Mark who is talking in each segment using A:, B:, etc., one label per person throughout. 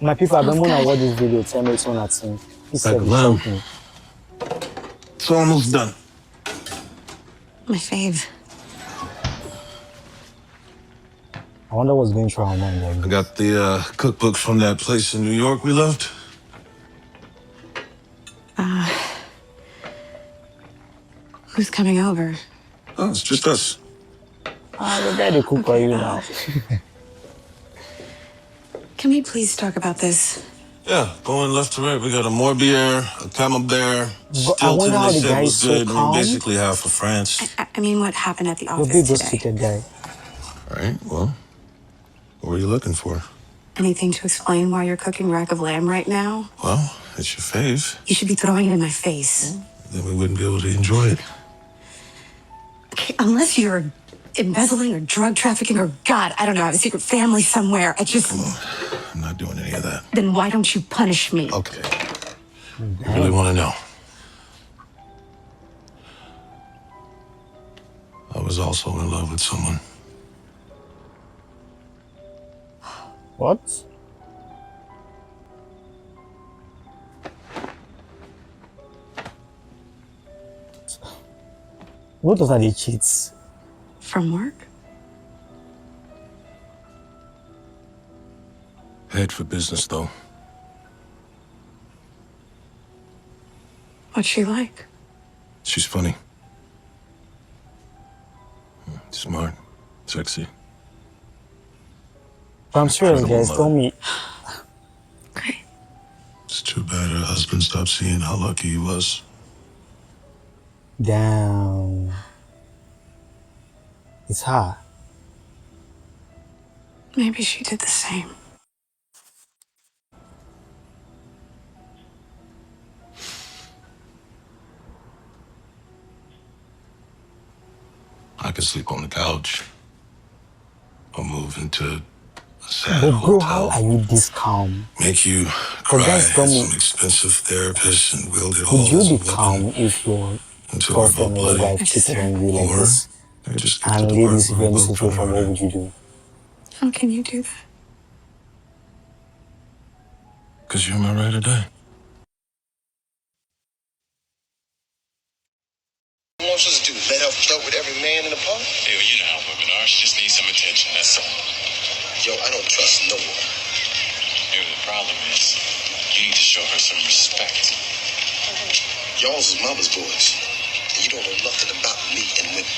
A: My people, I've been
B: Smells
A: going to
B: good.
A: watch this video. Tell me it's on that thing. He said
C: Like a
A: it's
C: lamb.
A: choking.
C: It's almost done.
B: My fave.
A: I wonder what's going through our mind like
C: I
A: this.
C: got the cookbook from that place in New York we left.
B: Who's coming over?
C: Oh, it's just us.
A: The guy they cook for
B: Okay,
A: you now.
B: Can we please talk about this?
C: Yeah, going left to right. We got a Morbier, a Camembert,
A: But I wonder
C: Stilton
A: how
C: they
A: the
C: said
A: guy is
C: was
A: so
C: good. I mean,
A: calm.
C: basically half of France.
B: I mean, what happened at the
A: You're a
B: office
A: bit
B: today?
A: frustrated guy.
C: All right, well, what were you looking for?
B: Anything to explain why you're cooking rack of lamb right now?
C: Well, it's your fave.
B: You should be throwing it in my face.
C: Then we wouldn't be able to enjoy it.
B: Okay, unless you're embezzling or drug trafficking or, God, I don't know, have a secret family somewhere.
C: I'm not doing any of that.
B: Then why don't you punish me?
C: Okay. You really want to know? I was also in love with someone.
A: What? What are the cheats?
B: From work?
C: Head for business, though.
B: What's she like?
C: She's funny. Smart. Sexy.
A: I'm serious,
C: Incredible
A: guys. Tell
C: mother.
A: me.
B: Great.
C: It's too bad her husband stopped seeing how lucky he was.
A: Damn. It's her.
B: Maybe she did the same.
C: I could sleep on the couch. Or move into a sad
A: But bro, how
C: hotel.
A: are you this calm?
C: Make you cry
A: guys,
C: at
A: tell me,
C: some expensive therapist and wield it all
A: would you
C: as a
A: be calm
C: weapon
A: if your
C: until we're both
A: girlfriend or your
C: bloody.
A: wife cheated on you like
C: Or
A: this?
C: I just get to
A: And
C: the part
A: ladies, if
C: where
A: you're
C: we
A: in this
C: both run
A: situation, what
C: out.
A: would you do?
B: How can you do that?
C: Because you're my ride or die.
D: What am I supposed to do? Let her flirt with every man in the park?
E: Hey, well, you know how women are. She just needs some attention, that's all.
D: Yo, I don't trust no one.
E: Maybe the problem is you need to show her some respect.
D: Y'all's is mama's boys. And you don't know nothing about me and women.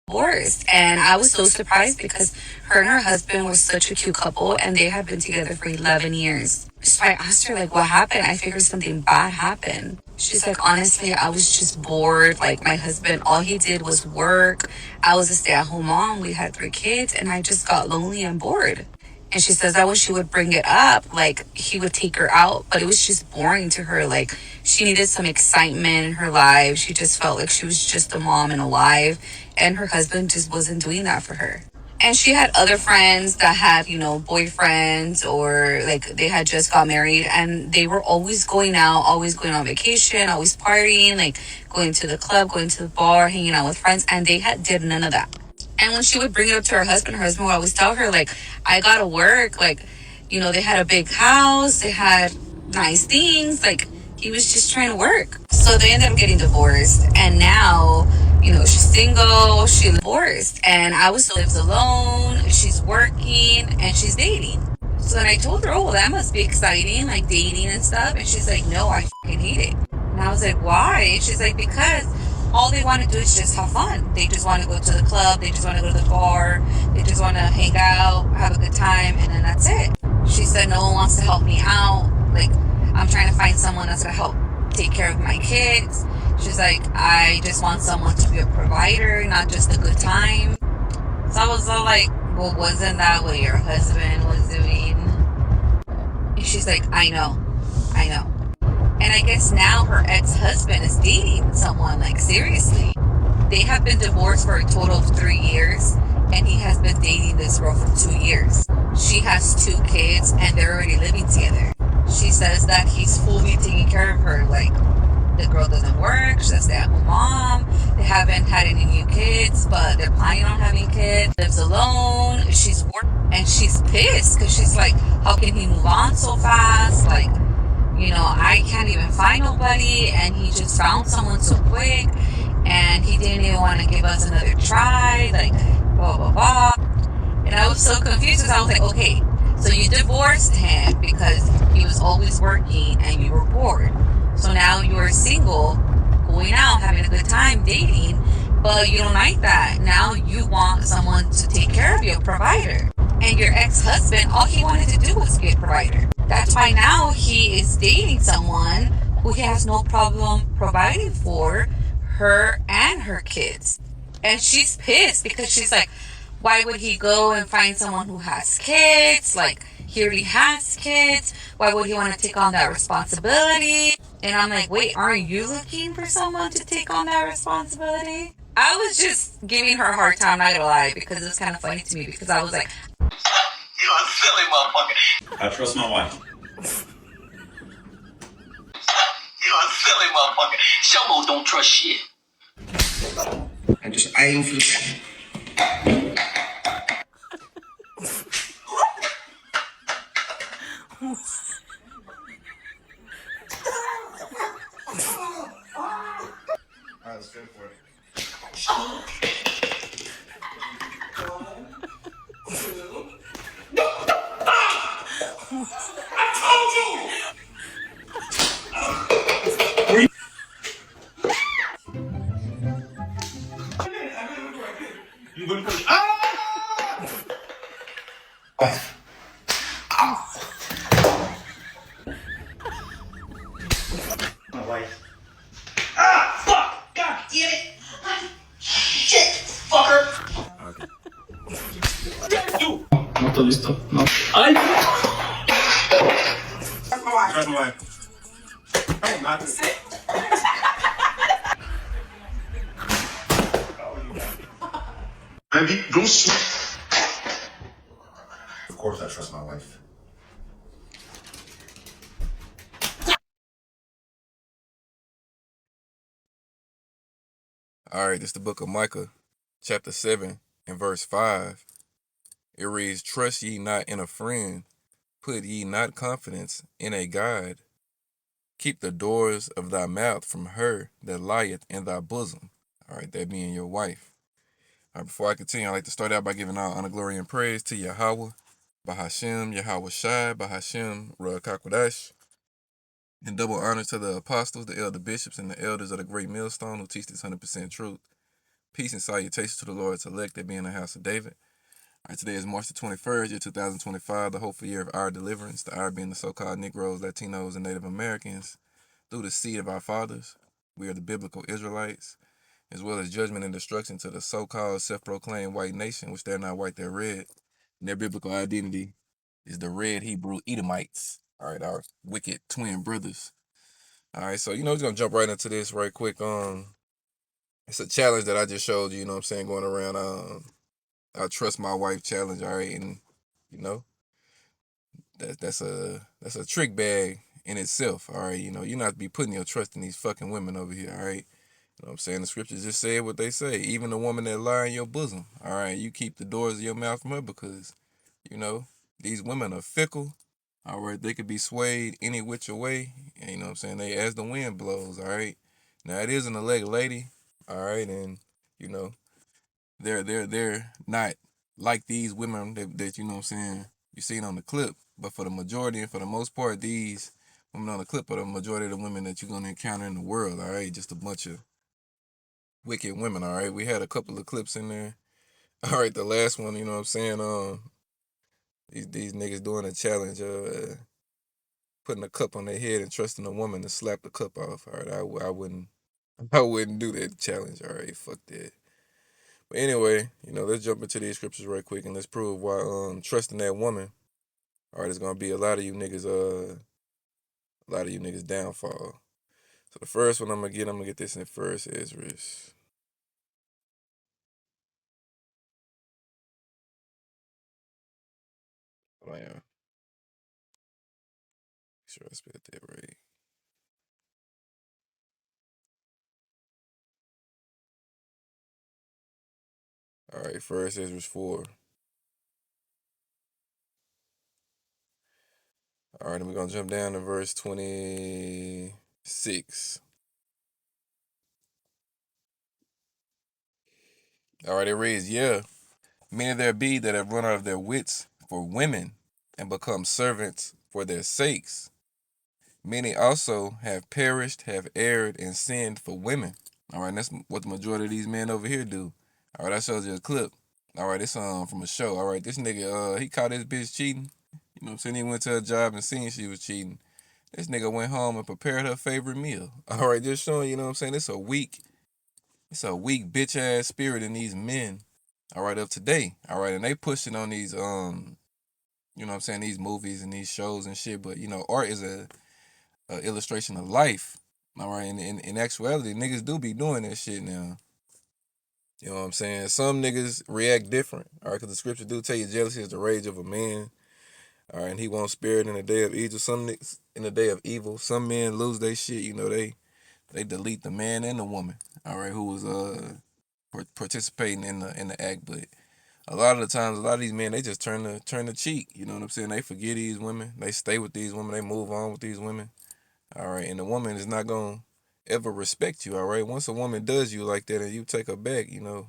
B: Divorced, and I was so surprised because her and her husband were such a cute couple and they had been together for 11 years. So I asked her, like, what happened? I figured something bad happened. She's like, honestly, I was just bored. Like, my husband, all he did was work. I was a stay-at-home mom. We had 3 kids and I just got lonely and bored. And she says that when she would bring it up, like, he would take her out, but it was just boring to her. Like, she needed some excitement in her life. She just felt like she was just a mom and alive. And her husband just wasn't doing that for her. And she had other friends that had, you know, boyfriends or like they had just got married and they were always going out, always going on vacation, always partying, like going to the club, going to the bar, hanging out with friends. And they did none of that. And when she would bring it up to her husband would always tell her, like, I gotta work. Like, you know, they had a big house, they had nice things. Like, he was just trying to work. So they ended up getting divorced. And now, you know, she's single, she's divorced. And I was lives alone, she's working, and she's dating. So then I told her, oh, well, that must be exciting, like dating and stuff. And she's like, no, I fucking hate it. And I was like, why? And she's like, because all they want to do is just have fun. They just want to go to the club. They just want to go to the bar. They just want to hang out, have a good time, and then that's it. She said, no one wants to help me out. Like, I'm trying to find someone that's going to help take care of my kids. She's like, I just want someone to be a provider, not just a good time. So I was all like, well, wasn't that what your husband was doing? And she's like, I know. And I guess now her ex-husband is dating someone, like, seriously. They have been divorced for a total of 3 years, and he has been dating this girl for 2 years. She has 2 kids, and they're already living together. She says that he's fully taking care of her. Like, the girl doesn't work, she's a stay-at-home mom. They haven't had any new kids, but they're planning on having kids. Lives alone, she's working. And she's pissed because she's like, how can he move on so fast? Like, I can't even find nobody, and he just found someone so quick, and he didn't even want to give us another try, like, blah, blah, blah. And I was so confused because I was like, okay, so you divorced him because he was always working and you were bored. So now you are single, going out, having a good time, dating, but you don't like that. Now you want someone to take care of you, a provider. And your ex husband, all he wanted to do was be a provider. That's why now he is dating someone who he has no problem providing for her and her kids. And she's pissed because she's like, why would he go and find someone who has kids? Like, he already has kids. Why would he want to take on that responsibility? And I'm like, wait, aren't you looking for someone to take on that responsibility? I was just giving her a hard time, not gonna lie, because it's kind of funny to me because I was like,
D: You're a silly motherfucker. I trust my wife. You're a silly motherfucker. Shomo don't trust shit. I just aim for the. Alright, let's go for it. You gonna put my wife. Ah! Fuck! God damn it! Shit! Fucker! Okay. No estoy listo. No. ¡Ay! That's my wife. That's my wife. Oh, not sit. Baby, go sleep. Of course I trust my wife.
F: All right, this is the book of Micah, chapter 7 and verse 5. It reads, trust ye not in a friend, put ye not confidence in a God. Keep the doors of thy mouth from her that lieth in thy bosom. All right, that being your wife. All right, before I continue, I'd like to start out by giving all honor, glory, and praise to Yahweh, Bahashem, Yahweh Shai, Bahashem, Ruach HaKodesh, and double honor to the apostles, the elder bishops, and the elders of the great millstone who teach this 100% truth. Peace and salutations to the Lord's elect that be in the house of David. All right, today is March the 21st, year 2025, the hopeful year of our deliverance, the our being the so-called Negroes, Latinos, and Native Americans, through the seed of our fathers. We are the biblical Israelites, as well as judgment and destruction to the so-called self-proclaimed white nation, which they're not white, they're red. And their biblical identity is the red Hebrew Edomites, all right, our wicked twin brothers. All right, so, we're going to jump right into this right quick. It's a challenge that I just showed you, you know what I'm saying, going around, I trust my wife challenge, all right, and, that's a trick bag in itself, all right, you're not be putting your trust in these fucking women over here, all right. You know what I'm saying? The scriptures just say what they say. Even the woman that lie in your bosom, all right, you keep the doors of your mouth from her because, these women are fickle, all right. They could be swayed any which way, and you know what I'm saying? They as the wind blows, all right. Now it is an elect lady, all right, and you know they're not like these women that you know what I'm saying you seen on the clip, but for the majority and for the most part, these women on the clip are the majority of the women that you're gonna encounter in the world, all right. Just a bunch of wicked women, all right. We had a couple of clips in there. All right, the last one, you know what I'm saying? These niggas doing a challenge, putting a cup on their head and trusting a woman to slap the cup off. All right, I wouldn't I wouldn't do that challenge. All right, fuck that. But anyway, let's jump into these scriptures right quick and let's prove why trusting that woman, all right, it's gonna be a lot of you niggas downfall. So the first one I'm gonna get this in first Ezra. Oh yeah. Make sure I spelled that right. All right, first Ezra 4. All right, then we're going to jump down to verse 26. All right, it reads, yeah, many there be that have run out of their wits for women and become servants for their sakes. Many also have perished, have erred, and sinned for women. All right, and that's what the majority of these men over here do. All right, I showed you a clip. All right, this from a show. All right, this nigga, he caught his bitch cheating. You know what I'm saying? He went to her job and seen she was cheating. This nigga went home and prepared her favorite meal. All right, just showing, you know what I'm saying? It's a weak bitch ass spirit in these men. All right, of today. All right, and they pushing on these, you know what I'm saying, these movies and these shows and shit. But you know, art is a illustration of life. All right, and in actuality, niggas do be doing that shit now. You know what I'm saying? Some niggas react different. All right, because the scripture do tell you jealousy is the rage of a man. All right, and he won't spare it in the day of evil. Some niggas in the day of evil. Some men lose their shit. You know, they delete the man and the woman. All right, who was participating in the act. But a lot of the times, a lot of these men, they just turn the cheek. You know what I'm saying? They forget these women. They stay with these women. They move on with these women. All right, and the woman is not gonna ever respect you. All right, once a woman does you like that and you take her back, you know,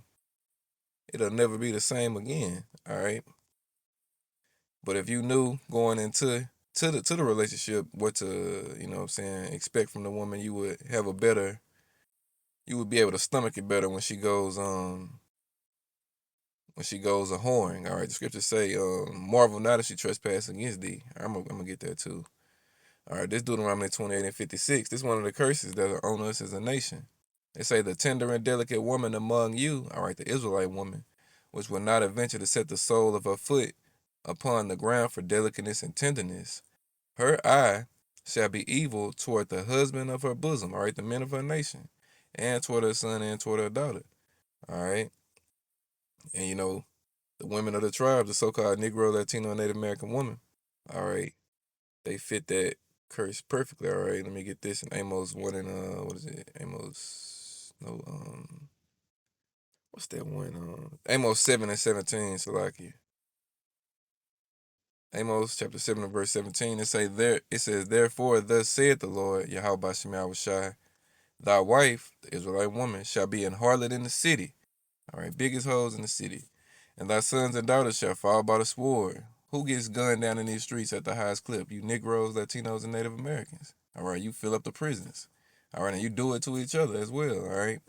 F: it'll never be the same again. All right, but if you knew going into the relationship what to, you know what I'm saying, expect from the woman, you would have a better, you would be able to stomach it better when she goes a whoring. All right, the scriptures say, marvel not if she trespass against thee. I'm gonna get that too. All right, this Deuteronomy 28 and 56. This is one of the curses that are on us as a nation. They say the tender and delicate woman among you, all right, the Israelite woman, which will not adventure to set the sole of her foot upon the ground for delicateness and tenderness. Her eye shall be evil toward the husband of her bosom, all right, the men of her nation, and toward her son and toward her daughter. All right. And you know, the women of the tribes, the so-called Negro, Latino, and Native American woman, all right, they fit that curse perfectly. All right, let me get this in Amos 1 and what is it? Amos, no, what's that one? Amos 7 and 17, Salaki. Amos chapter 7 and verse 17, it says, therefore, thus saith the Lord, Yahweh Shai, thy wife, the Israelite woman, shall be an harlot in the city. All right, biggest hoes in the city. And thy sons and daughters shall fall by the sword. Who gets gunned down in these streets at the highest clip? You Negroes, Latinos, and Native Americans. All right, you fill up the prisons. All right, and you do it to each other as well. All right.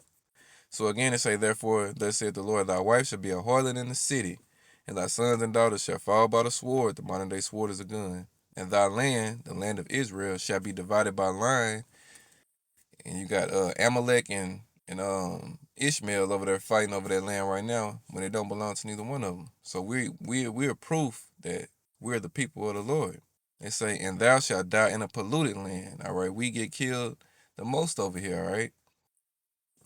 F: So again, it say, therefore, thus saith the Lord, thy wife shall be a harlot in the city, and thy sons and daughters shall fall by the sword. The modern day sword is a gun. And thy land, the land of Israel, shall be divided by line. And you got Amalek and Ishmael over there fighting over that land right now when it don't belong to neither one of them. So we're proof that we're the people of the Lord. They say, and thou shalt die in a polluted land. All right, we get killed the most over here. All right,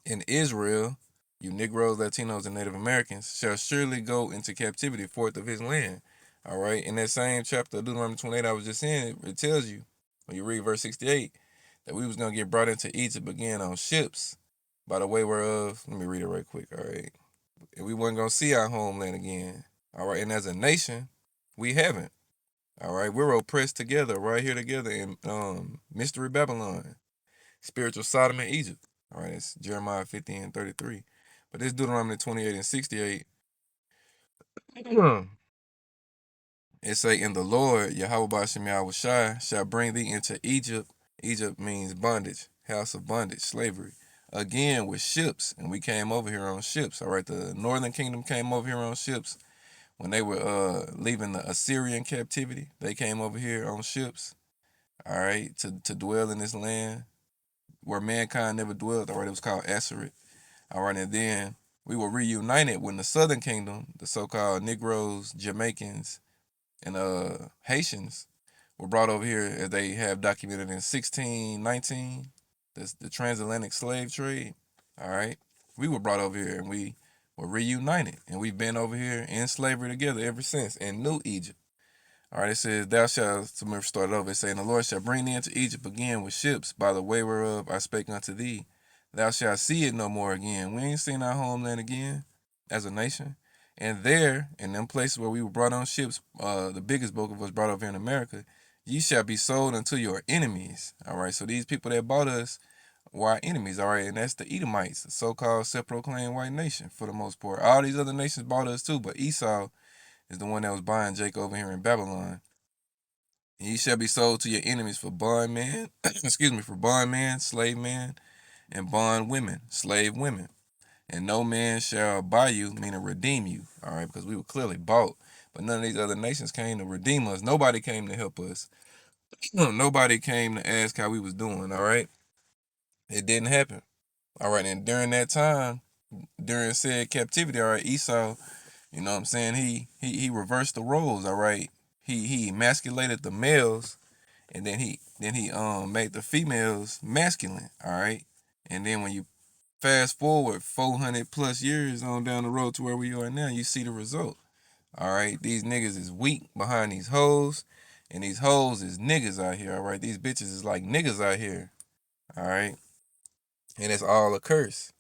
F: in Israel, you Negroes, Latinos, and Native Americans shall surely go into captivity forth of his land. All right, in that same chapter of Deuteronomy 28 I was just saying, it tells you when you read verse 68 that we was gonna get brought into Egypt again on ships by the way whereof, let me read it right quick, all right? And we wasn't gonna see our homeland again, all right? And as a nation, we haven't, all right? We're oppressed together, right here together in Mystery Babylon, spiritual Sodom and Egypt, all right? It's Jeremiah 50 and 33. But this Deuteronomy 28 and 68, it say, and the Lord, Yahweh Bashim Shai, shall bring thee into Egypt. Egypt means bondage, house of bondage, slavery. Again with ships, and we came over here on ships. All right, the northern kingdom came over here on ships when they were leaving the Assyrian captivity. They came over here on ships. All right, to dwell in this land where mankind never dwelled. All right, it was called Assyria. All right, and then we were reunited when the southern kingdom, the so-called Negroes, Jamaicans, and Haitians were brought over here, as they have documented in 1619, the transatlantic slave trade. All right, we were brought over here and we were reunited, and we've been over here in slavery together ever since in New Egypt. All right, it says, thou shalt, to me start over, it's saying, the Lord shall bring thee into Egypt again with ships, by the way whereof I spake unto thee. Thou shalt see it no more again. We ain't seen our homeland again as a nation. And there, in them places where we were brought on ships, the biggest boat was brought over here in America, ye shall be sold unto your enemies. All right, so these people that bought us were our enemies. All right, and that's the Edomites, the so-called self-proclaimed white nation for the most part. All these other nations bought us too, but Esau is the one that was buying Jacob over here in Babylon. And ye shall be sold to your enemies for bondmen, excuse me, for bondmen, slave men, and bond women, slave women. And no man shall buy you, meaning redeem you. All right, because we were clearly bought. But none of these other nations came to redeem us. Nobody came to help us. Nobody came to ask how we was doing. All right, it didn't happen. All right, and during that time, during said captivity, all right, Esau, you know what I'm saying, he reversed the roles. All right, he emasculated the males, and then he made the females masculine. All right, and then when you fast forward 400 plus years on down the road to where we are now, you see the result. All right, these niggas is weak behind these hoes, and these hoes is niggas out here. All right, these bitches is like niggas out here. All right, and it's all a curse.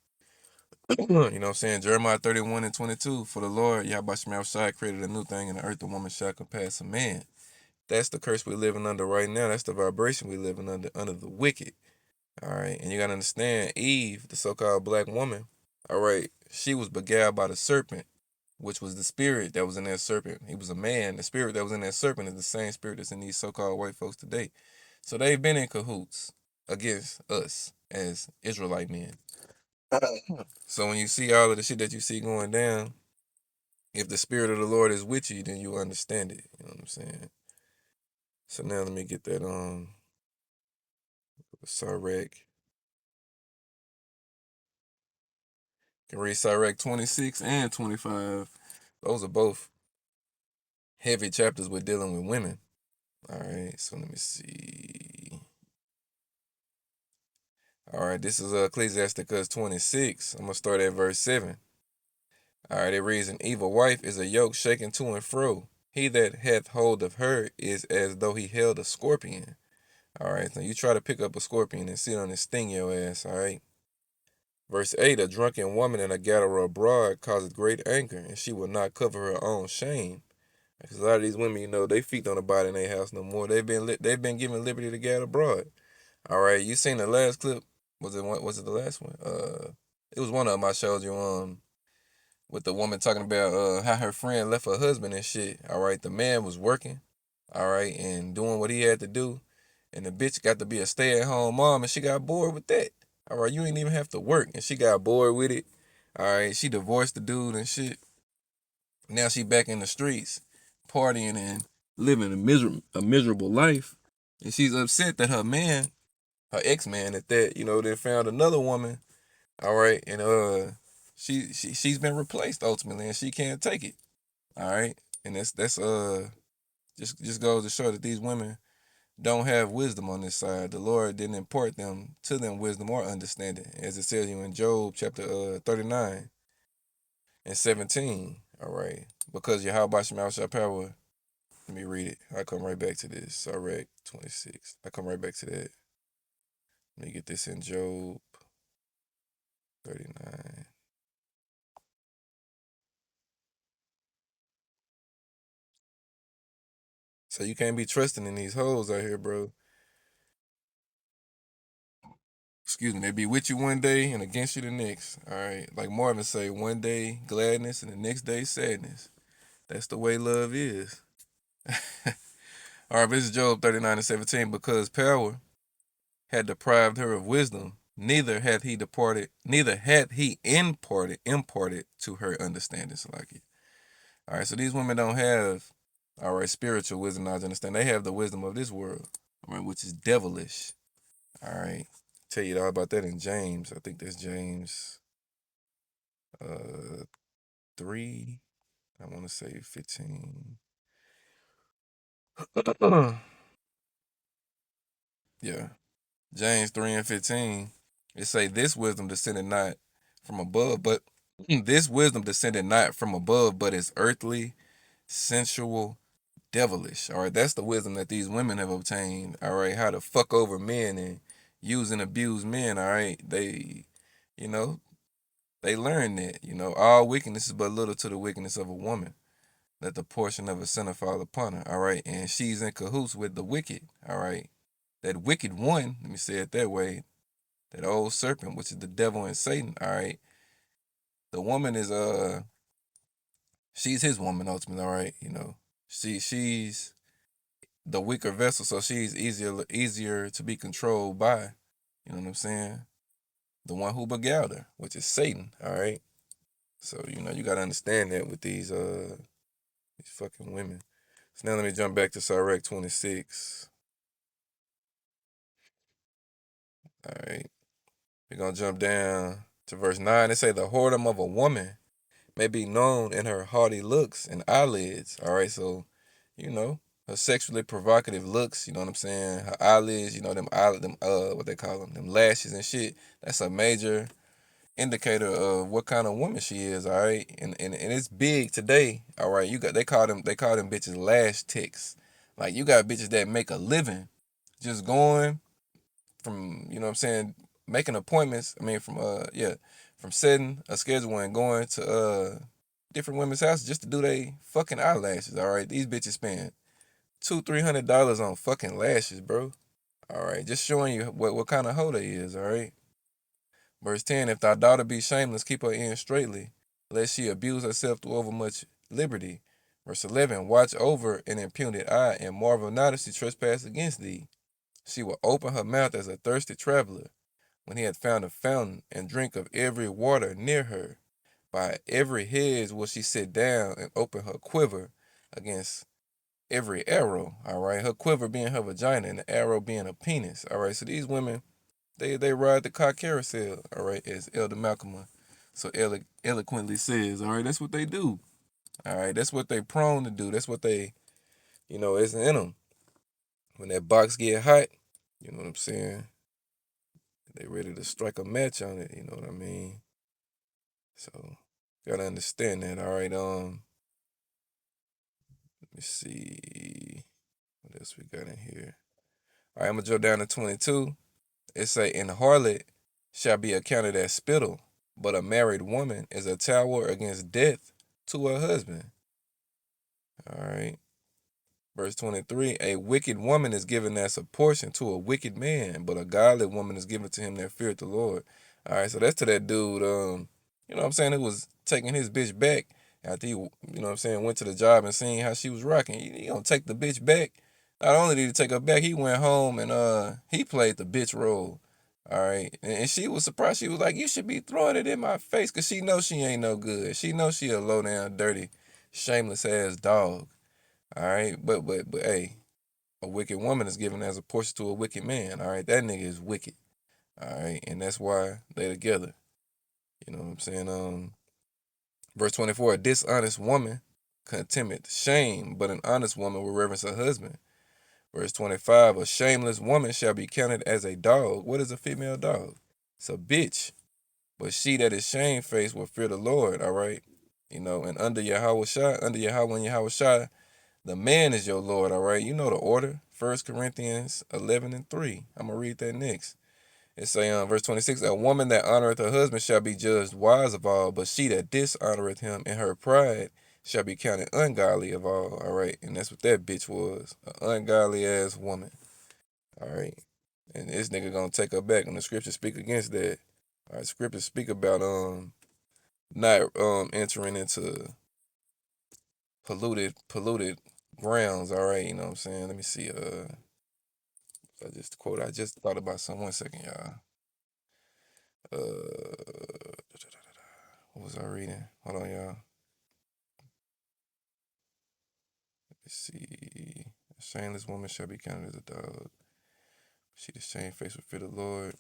F: You know what I'm saying? Jeremiah 31 and 22. For the Lord, Yahweh Shai created a new thing in the earth, the woman shall compass a man. That's the curse we're living under right now. That's the vibration we're living under the wicked. All right, and you gotta understand, Eve, the so-called black woman, all right, she was beguiled by the serpent, which was the spirit that was in that serpent. He was a man. The spirit that was in that serpent is the same spirit that's in these so-called white folks today. So they've been in cahoots against us as Israelite men. So when you see all of the shit that you see going down, if the spirit of the Lord is with you, then you understand it. You know what I'm saying? So now let me get that Sirach. Can read Sirach 26 and 25. Those are both heavy chapters with dealing with women. All right, so let me see. All right, this is Ecclesiasticus 26. I'm going to start at verse 7. All right, it reads, an evil wife is a yoke shaken to and fro. He that hath hold of her is as though he held a scorpion. All right, so you try to pick up a scorpion and sit on and sting your ass, all right? Verse 8, a drunken woman and a gatherer abroad causeth great anger, and she will not cover her own shame. Because a lot of these women, you know, they feet don't abide in their house no more. They've been given liberty to gather abroad. All right, you seen the last clip? Was it the last one? It was one of them I showed you with the woman talking about how her friend left her husband and shit. All right, the man was working, all right, and doing what he had to do, and the bitch got to be a stay-at-home mom, and she got bored with that. All right, you ain't even have to work, and she got bored with it. All right, she divorced the dude and shit. Now she back in the streets, partying and living a miserable life, and she's upset that her man, her ex-man at that, you know, then found another woman. All right, and she's been replaced ultimately, and she can't take it. All right, and that's just goes to show that these women don't have wisdom on this side. The Lord didn't impart them to them wisdom or understanding, as it says you in Job chapter 39 and 17. All right, because Yahweh Shema shall power. Let me read it. I come right back to this. Sirach 26. I come right back to that. Let me get this in Job 39. So you can't be trusting in these hoes out here, bro. Excuse me, they be with you one day and against you the next. All right. Like Marvin say, one day gladness and the next day sadness. That's the way love is. All right, this is Job 39 and 17. Because power had deprived her of wisdom, neither had he imparted to her understanding. So like it. All right, so these women don't have, all right, spiritual wisdom, knowledge, understand. They have the wisdom of this world, all right, which is devilish. All right. Tell you all about that in James. I think that's James 3. I want to say 15. Yeah. James 3 and 15. It say this wisdom descended not from above, but this wisdom descended not from above, but is earthly, sensual, devilish. All right. That's the wisdom that these women have obtained. All right. How to fuck over men and use and abuse men. All right. You know, they learn that, you know, all wickedness is but little to the wickedness of a woman. let the portion of a sinner fall upon her, all right? And she's in cahoots with the wicked, all right? That wicked one, let me say it that way, that old serpent, which is the devil and Satan, all right? The woman is she's his woman ultimately, all right? You know, she's the weaker vessel, so she's easier to be controlled by. You know what I'm saying? The one who beguiled her, which is Satan, all right? So, you know, you gotta understand that with these fucking women. So now let me jump back to Sirach 26. All right. We're gonna jump down to verse 9. It say the whoredom of a woman may be known in her haughty looks and eyelids. All right, so you know, her sexually provocative looks, you know what I'm saying? Her eyelids, you know, what they call them lashes and shit. That's a major indicator of what kind of woman she is, all right? And it's big today, all right? They call them bitches lash ticks. Like you got bitches that make a living just going from, you know what I'm saying, making appointments. I mean from setting a schedule and going to different women's houses just to do they fucking eyelashes, all right? These bitches spend $200-$300 on fucking lashes, bro. All right, just showing you what kind of hoe they is, all right? Verse 10, if thy daughter be shameless, keep her in straightly, lest she abuse herself through overmuch liberty. Verse 11, watch over an impudent eye, and marvel not if she trespass against thee. She will open her mouth as a thirsty traveler, when he had found a fountain, and drink of every water near her. By every hedge will she sit down, and open her quiver against every arrow. All right, her quiver being her vagina, and the arrow being a penis. All right, so these women, they ride the car carousel, all right, as Elder Malcolm so eloquently says, all right, that's what they do. All right, that's what they prone to do. That's what they, you know, it's in them. When that box get hot, you know what I'm saying? They ready to strike a match on it, you know what I mean? So, gotta understand that, all right? Let me see. What else we got in here? All right, I'm gonna jump down to 22. It say, and harlot shall be accounted as spittle, but a married woman is a tower against death to her husband. All right. Verse 23, a wicked woman is given as a portion to a wicked man, but a godly woman is given to him that feareth the Lord. All right, so that's to that dude, you know what I'm saying, who was taking his bitch back after he, you know what I'm saying, went to the job and seen how she was rocking. He gonna take the bitch back. Not only did he take her back, he went home and he played the bitch role. All right, and she was surprised. She was like, you should be throwing it in my face, because she knows she ain't no good. She knows she a low down, dirty, shameless ass dog. All right, but hey, a wicked woman is given as a portion to a wicked man. All right, that nigga is wicked. All right, and that's why they together. You know what I'm saying? Verse 24: a dishonest woman contemneth shame, but an honest woman will reverence her husband. Verse 25: a shameless woman shall be counted as a dog. What is a female dog? It's a bitch. But she that is shamefaced will fear the Lord. All right, you know, and under Yahweh under Yahweh and Yahweh the man is your Lord, all right? You know the order. 1 Corinthians 11:3. I'm going to read that next. It say, verse 26, a woman that honoreth her husband shall be judged wise of all, but she that dishonoreth him in her pride shall be counted ungodly of all right? And that's what that bitch was, an ungodly ass woman, all right? And this nigga gonna take her back when the scriptures speak against that. All right, scriptures speak about not entering into polluted grounds, all right? You know what I'm saying? Let me see. I just thought about something. 1 second, y'all. What was I reading? Hold on, y'all. Let me see. A shameless woman shall be counted as a dog. She the shamefaced will fear the Lord.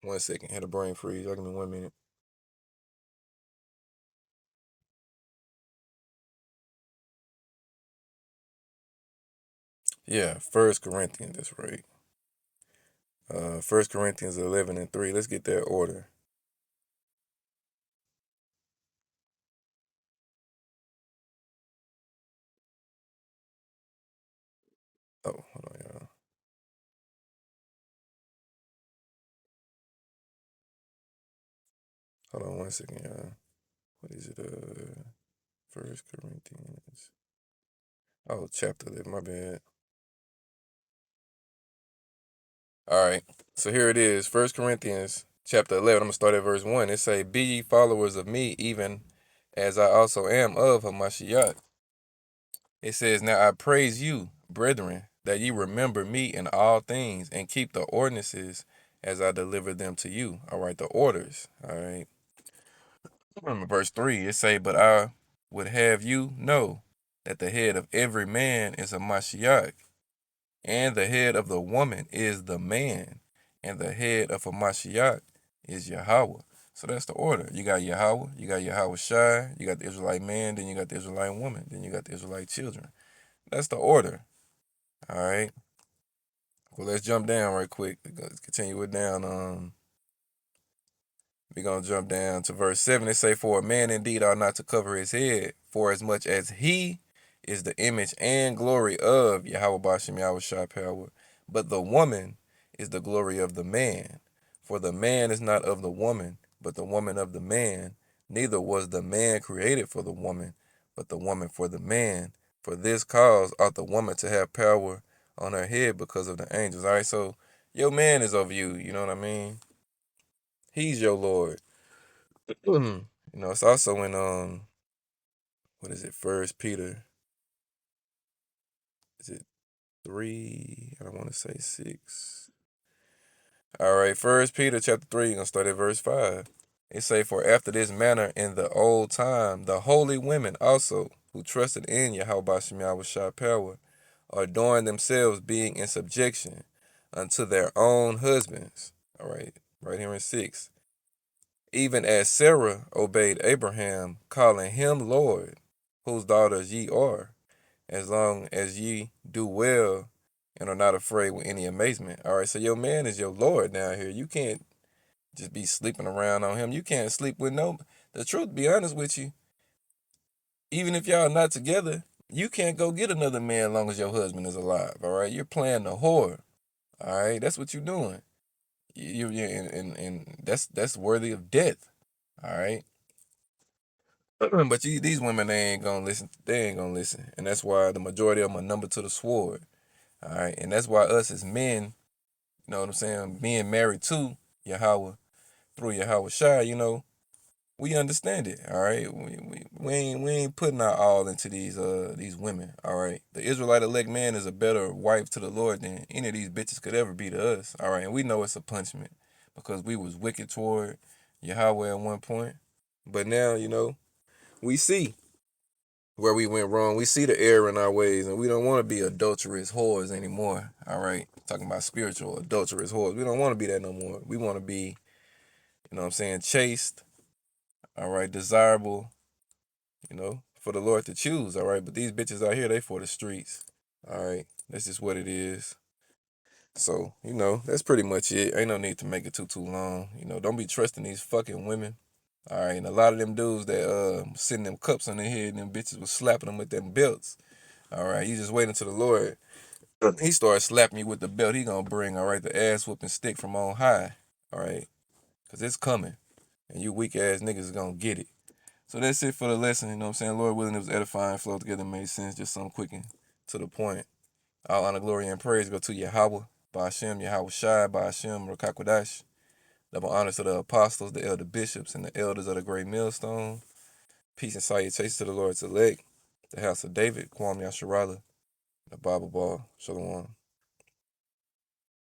F: 1 second, had a brain freeze. Y'all give me 1 minute. Yeah, 1 Corinthians, that's right. 1 Corinthians 11:3. Let's get that order. Oh, hold on, y'all. Hold on 1 second, y'all. What is it? First Corinthians. Oh, chapter 11, my bad. All right, so here it is, 1 Corinthians chapter 11. I'm going to start at verse 1. It say, be ye followers of me, even as I also am of Hamashiach. It says, now I praise you, brethren, that ye remember me in all things, and keep the ordinances as I deliver them to you. All right, the orders. All right. Verse 3, it say, but I would have you know that the head of every man is a Mashiach, and the head of the woman is the man, and the head of a Mashiach is Yahweh. So that's the order. You got Yahweh, you got Yahweh Shai, you got the Israelite man, then you got the Israelite woman, then you got the Israelite children. That's the order. All right. Well, let's jump down right quick. Let's continue it down. We're going to jump down to verse 7. It say, for a man indeed ought not to cover his head, for as much as he is the image and glory of Yahweh Bashem Yahweh Shai Power, but the woman is the glory of the man. For the man is not of the woman, but the woman of the man. Neither was the man created for the woman, but the woman for the man. For this cause ought the woman to have power on her head because of the angels. All right, so your man is over you. You know what I mean? He's your Lord. You know, it's also in what is it? First Peter. Is it 3? I don't want to say 6. All right, First Peter chapter 3. You're gonna start at verse 5. It say, for after this manner in the old time, the holy women also who trusted in Yahweh Bashem Yahweh Shai Power adorned themselves, being in subjection unto their own husbands. All right, right here in 6. Even as Sarah obeyed Abraham, calling him Lord, whose daughters ye are, as long as ye do well and are not afraid with any amazement. All right, so your man is your Lord down here. You can't just be sleeping around on him. You can't sleep with no. The truth, be honest with you, even if y'all not together, you can't go get another man as long as your husband is alive. All right, you're playing the whore. All right, that's what you're doing. And that's worthy of death. All right. But these women, they ain't gonna listen. They ain't gonna listen, and that's why the majority of them are numbered to the sword. All right, and that's why us as men, you know what I'm saying, being married to Yahweh through Yahweh Shai, you know, we understand it. All right, we ain't putting our all into these women. All right, the Israelite elect man is a better wife to the Lord than any of these bitches could ever be to us. All right, and we know it's a punishment because we was wicked toward Yahweh at one point, but now you know we see where we went wrong. We see the error in our ways, and we don't want to be adulterous whores anymore. All right, talking about spiritual adulterous whores. We don't want to be that no more. We want to be, you know what I'm saying, chaste. All right, desirable. You know, for the Lord to choose. All right, but these bitches out here, they for the streets. All right, that's just what it is. So you know, that's pretty much it. Ain't no need to make it too long. You know, don't be trusting these fucking women. All right, and a lot of them dudes that sitting them cups on their head, and them bitches was slapping them with them belts. All right, you just wait until the Lord, he starts slapping you with the belt. He gonna bring, all right, the ass whooping stick from on high. All right, because it's coming. And you weak ass niggas is gonna get it. So that's it for the lesson. You know what I'm saying? Lord willing, it was edifying, flowed together, made sense. Just something quick and to the point. All honor, glory, and praise go to Yahweh, by Hashem, Yahweh Shai, by Hashem, Rakakwadash. Double honors to the apostles, the elder bishops, and the elders of the great millstone. Peace and salutations to the Lord's elect, the house of David, Kwam Yasharala, the Bible Ball. Shalom.